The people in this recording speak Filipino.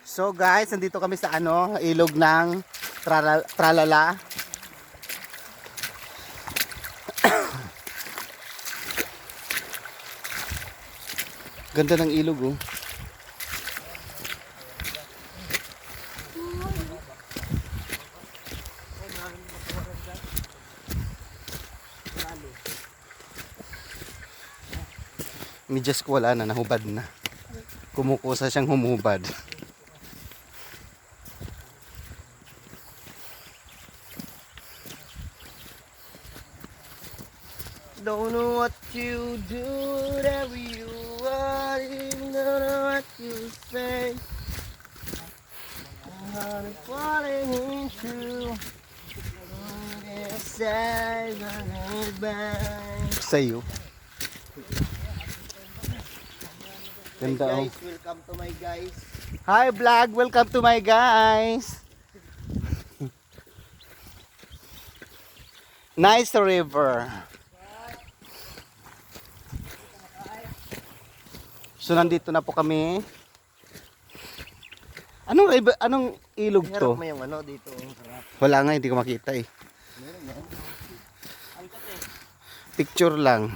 So guys, nandito kami sa ilog ng Tralala. Ganda ng ilog oh. Medyas ko wala na, nahubad na. Kumukusa siyang humubad. Don't know what you do, whatever you want, don't know what you say. I'm falling into sa'yo. Ganda Hi oh. guys, welcome to my guys. Hi vlog, welcome to my guys. Nice river. So nandito na po kami. Anong river, anong ilog Harap to? mo yung dito. Harap. Wala nga, hindi ko makita eh. Picture lang.